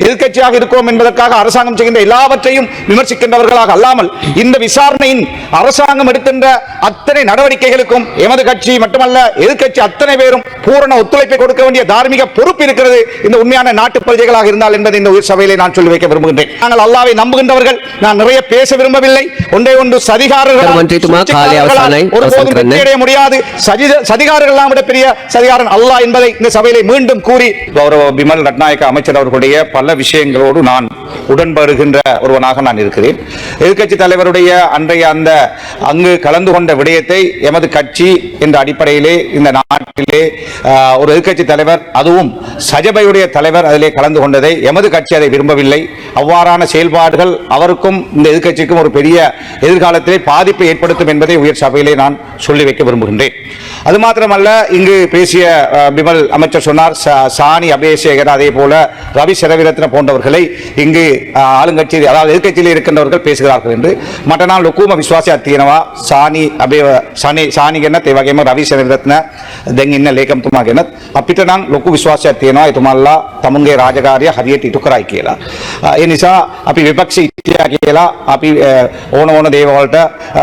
எதிர்க்கட்சியாக இருக்கிறோம் என்பதற்காக அரசாங்கம் செய்கின்ற எல்லாவற்றையும் விமர்சிக்கின்றவர்களாக அல்லாமல் இந்த விசாரணையின் அரசாங்கம் எடுக்கின்ற அத்தனை நடவடிக்கைகளுக்கும் எமது கட்சி மட்டுமல்ல எதிர்க்கட்சி அத்தனை பேரும் பூரண ஒத்துழைப்பை கொடுக்க வேண்டிய தார்மீக பொறுப்பு இருக்கிறது இந்த உண்மையான நாட்டு பிரஜைகளாக இருந்தால் என்பதை இந்த உயிர் சபையிலே நான் சொல்லி வைக்க விரும்புகின்றேன். நாங்கள் அல்லாஹ்வை நம்புகின்றவர்கள். நான் நிறைய பேச விரும்பவில்லை. ஒன்றே ஒன்று சதிகாரர்கள் ஒருபோதும் வெற்றியடைய முடியாது. சதிகாரர்கள் விட பெரிய சதிகாரன் அல்லாஹ் என்பதை இந்த சபையிலே மீண்டும் கூறி கௌரவ பிமல் ரட்நாயக்க அமைச்சர் அவர்களுடைய பல விஷயங்களோடு நான் உடன்படுகின்ற ஒருவனாக நான் இருக்கிறேன். எதிர்க்கட்சி தலைவருடைய அன்றைய அந்த அங்கு கலந்து கொண்ட விடயத்தை எமது கட்சி என்ற அடிப்படையிலே இந்த நாட்டிலே ஒரு எதிர்க்கட்சி தலைவர் அதுவும் சஜபையுடைய தலைவர் அதிலே கலந்து கொண்டதை எமது கட்சி அதை விரும்பவில்லை. அவ்வாறான செயல்பாடுகள் அவருக்கும் இந்த எதிர்க்கட்சிக்கும் ஒரு பெரிய எதிர்காலத்திலே பாதிப்பை ஏற்படுத்தும் என்பதை உயர் சபையிலே நான் சொல்லி வைக்க விரும்புகின்றேன். அது மாத்திரமல்ல, இங்கு பேசிய பிமல் அமைச்சர் சொன்னார் சாணி அபேசேகர் அதே போல ரவி செரவிரத்ன போன்றவர்களை இங்கு ஆளுங்கட்சி அதாவது எதிர்க்கட்சியில் இருக்கின்றவர்கள் பேசுகிறார்கள் என்று. மற்ற நாள் ලොකුම විශ්වාසයක් තියෙනවා සානි අබේ සානි ගැනත් ඒ වගේම රවි සෙනවිරත්න දැන් ඉන්න ලේකම්තුමා ගැනත් අපිට නම් ලොකු විශ්වාසයක් තියෙනවා එතුමන්ලා තමුන්ගේ රාජකාරිය හරියට ඉටු කරයි කියලා. ඒ නිසා අපි විපක්ෂ ඉතියා කියලා අපි ඕන දේවල්ට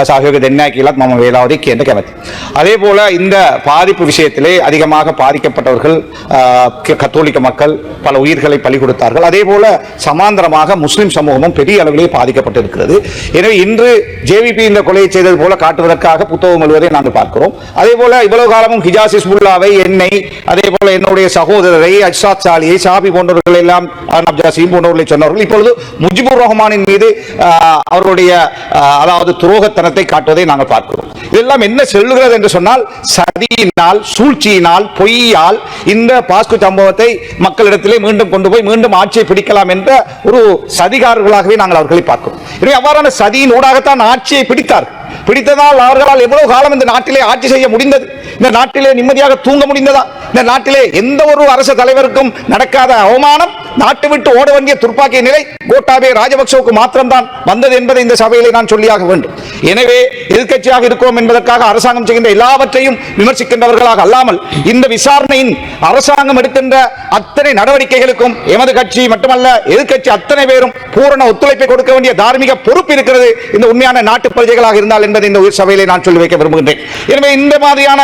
සහයෝගය දෙන්නේ නැහැ කියලාත් මම වේලාවදී කියන්න කැමතියි. அதே போல இந்த பாதிப்பு விஷயத்திலே அதிகமாக பாதிக்கப்பட்டவர்கள் கத்தோலிக்க மக்கள் பல உயிர்களை பலி கொடுத்தார்கள். அதே போல சமாந்தரமாக முஸ்லிம் சமூகமும் பெரிய அளவிலே பாதிக்கப்பட்டிருக்கிறது. எனவே இன்று ஜேவிபி இந்த கொலையை செய்தது போல காட்டுவதற்காக புத்தகம் எழுவதை நாங்கள் பார்க்கிறோம். அதே போல இவ்வளவு காலமும் ஹிஜாஸ் ஹிஸ்புல்லாவை என்னை அதே போல என்னுடைய சகோதரரை அஜ்சாத் சாலியை ஷாபி போன்றவர்கள் எல்லாம் போன்றவர்களை சொன்னவர்கள் இப்பொழுது முஜிபுர் ரஹ்மானின் மீது அவருடைய அதாவது துரோகத்தனத்தை காட்டுவதை நாங்கள் பார்க்கிறோம். இதெல்லாம் என்ன சொல்லுகிறது என்று சொன்னால் சதியினால் சூழ்ச்சியினால் பொய்யால் இந்த பாஸ்கு சம்பவத்தை மக்களிடத்திலே மீண்டும் கொண்டு போய் மீண்டும் ஆட்சியை பிடிக்கலாம் என்ற ஒரு சதிகாரர்களாகவே நாங்கள் அவர்களை பார்க்கிறோம். எனவே அவ்வாறான சதியின் ஊடாகத்தான் ஆட்சியை பிடித்ததால் அவர்களால் எவ்வளவு காலம் இந்த நாட்டிலே ஆட்சி செய்ய முடிந்தது? இந்த நாட்டிலே நிம்மதியாக தூங்க முடிந்ததா? இந்த நாட்டிலே எந்த ஒரு அரசு தலைவருக்கும் நடக்காத அவமானம், நாட்டு விட்டு ஓட வேண்டிய துர்ப்பாக்கிய நிலை கோட்டாபே ராஜபக்சவுக்கு மாத்திரம்தான் வந்தது என்பதை இந்த சபையிலே நான் சொல்லியாக வேண்டும். எனவே எதிர்க்கட்சியாக இருக்கிறோம் என்பதற்காக அரசாங்கம் செய்கின்ற எல்லாவற்றையும் விமர்சிக்கின்றவர்களாக அல்லாமல் இந்த விசாரணையின் அரசாங்கம் எடுக்கின்ற அத்தனை நடவடிக்கைகளுக்கும் எமது கட்சி மட்டுமல்ல எதிர்க்கட்சி அத்தனை பேரும் பூரண ஒத்துழைப்பை கொடுக்க வேண்டிய தார்மீக பொறுப்பு இருக்கிறது இந்த உண்மையான நாட்டு பிரஜைகளாக இருந்தால் என்பதை இந்த உயிர் சபையிலே நான் சொல்லி வைக்க விரும்புகின்றேன். எனவே இந்த மாதிரியான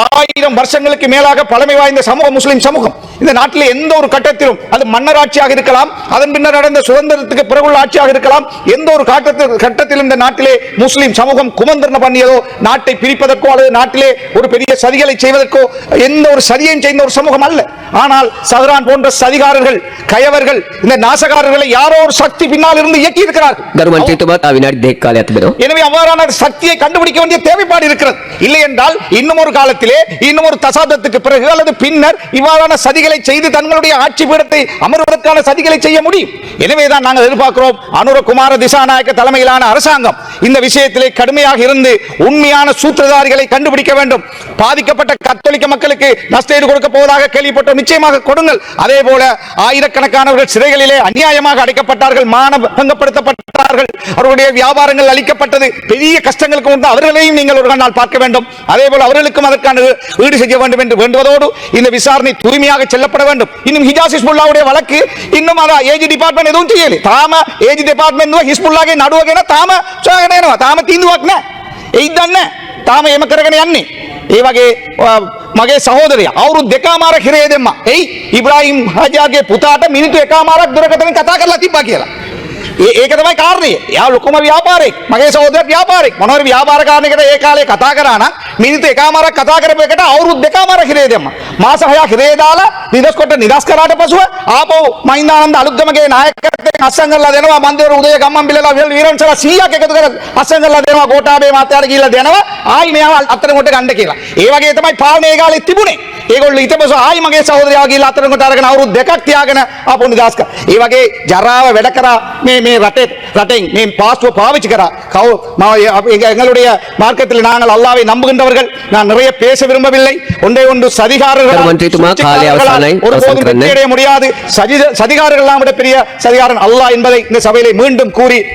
1000 வருஷங்களுக்கு மேலாக பழமை வாய்ந்த சமூகம் முஸ்லிம் சமூகம் இந்த நாட்டிலே எந்த ஒரு கட்டத்திலும் அது மன்னர் ஆட்சியாக இருக்கலாம், அதன் பின்னர் நடந்த சுதந்திரத்துக்கு பிறகுள்ள ஆட்சியாக இருக்கலாம், எந்த ஒரு கட்டத்திலும் இந்த நாட்டிலே முஸ்லிம் சமூகம் குமந்திரன பண்ணியதோ நாட்டை பிரிப்பதற்கோ அல்லது நாட்டிலே ஒரு பெரிய சதிகளை செய்வதற்கோ எந்த ஒரு சதியையும் செய்த ஒரு சமூகம் அல்ல. ஆனால் சஹ்ரான் போன்ற சதிகாரர்கள் கயவர்கள் இந்த நாசகாரர்களை யாரோ ஒரு சக்தி பின்னால் இருந்து இயக்கி இருக்கிறார்கள். எனவே அவ்வாறான சக்தியை கண்டுபிடிக்க வேண்டிய தேவைப்பாடு இருக்கிறது. இல்லை என்றால் இன்னும் ஒரு காலத்திலே இன்னும் ஒரு தசாப்தத்துக்கு பிறகு அல்லது பின்னர் இவ்வாறான சதிகளை செய்து தங்களுடைய ஆட்சி பீடத்தை அமர்வதற்கான சதிகளை செய்ய முடியும். எனவேதான் நாங்கள் எதிர்பார்க்கிறோம் அனுரகுமார திசாநாயக்க தலைமையிலான அரசாங்கம் இந்த விஷயத்திலே கடுமையாக இருந்து உண்மையான சூத்திரதாரிகளை கண்டுபிடிக்க வேண்டும். பாதிக்கப்பட்ட கத்தோலிக்க மக்களுக்கு நஷ்டஈடு கொடுக்க போவதாக கேள்விப்பட்டோம், நிச்சயமாக கொடுங்கள். அதே போல ஆயிரக்கணக்கானவர்கள் சிறைகளிலே அநியாயமாக அடைக்கப்பட்டார்கள், மானபங்கப்படுத்தப்பட்டார்கள், அவர்களுடைய வியாபாரங்கள் அளிக்கப்பட்டது, பெரிய கஷ்டங்களுக்கு முன்பு அவர்களையும் நீங்கள் ஒரு நாள் பார்க்க வேண்டும். அதே போல அவர்களுக்கும் அதற்கான ஈடு செய்ய வேண்டும் என்று வேண்டுவதோடு இந்த விசாரணை தூய்மையாக செல்லப்பட வேண்டும். இன்னும் ஹிஜாஸ் ஹிஸ்புல்லாவுடைய வழக்கு இன்னும் ஏஜி டிபார்ட்மெண்ட் எதுவும் செய்யல. தாம ஏஜி டிபார்ட்மெண்ட் ஹிஸ்புல்லாගේ නඩුවගෙන තාම සොයාගෙන යනවා. තාම තීන්දුවක් නැහැ. ඒයි දන්නේ. තාම එම කරගෙන යන්නේ. ඒ වගේ මගේ සහෝදරයා අවුරුදු 2කමාරක් හිරේ දෙම්මා. එයි ඉබ්‍රාහිම් හාජාගේ පුතාට මිනිත්තු 1කමාරක් දුරකථනයෙන් කතා කරලා තිබ්බා කියලා. ඒක තමයි කාරණේ. එයා ලොකුම ව්‍යාපාරෙක්. මගේ සහෝදරයා ව්‍යාපාරෙක්. මොනවාරි ව්‍යාපාර කාරණයකට ඒ කාලේ කතා කරා නම් මිනිත්තු 1කමාරක් කතා කරපු එකට අවුරුදු 2කමාරක් හිරේ දැම්මා. මාස 6ක් හිරේ දාලා නිදස් කොට නිදස් කරාට පසුව ආපහු මහින්දානන්ද අලුත්ගමගේ නායකත්වයෙන් අස්සම් කරලා දෙනවා. මන්දිර උදය ගම්මන්පිලලා වීරවංශලා 100ක් එකතු කරලා අස්සම් කරලා දෙනවා. ගෝඨාභය මාත්‍යාට ගිහිල්ලා දෙනවා. ආයි මෙයාව අත්තරන් කොට ගන්න කියලා. ඒ වගේ තමයි පාලනේ ඒ කාලේ තිබුණේ. ඒගොල්ලෝ ඊට පස්සේ ආයි මගේ සහෝදරයා ගිහිල්ලා අත්තරන් කොට අරගෙන අවුරුදු 2ක් තියාගෙන ආපහු නිදස් කරා. ඒ වගේ ජරාව වැඩ කරා මේ ரட்டேன் நீ பாஸ்போர்ட் பாவிச்சுக்கிறா எங்களுடைய மார்க்கத்தில் நாங்கள் அல்லாஹ்வை நம்புகின்றவர்கள். நான் நிறைய பேச விரும்பவில்லை. ஒன்றே ஒன்று சதிகாரர்கள் ஒருபோதும் வெற்றியடைய முடியாது. சதிகாரர்கள் விட பெரிய சதிகாரன் அல்லாஹ் என்பதை இந்த சபையிலே மீண்டும் கூறி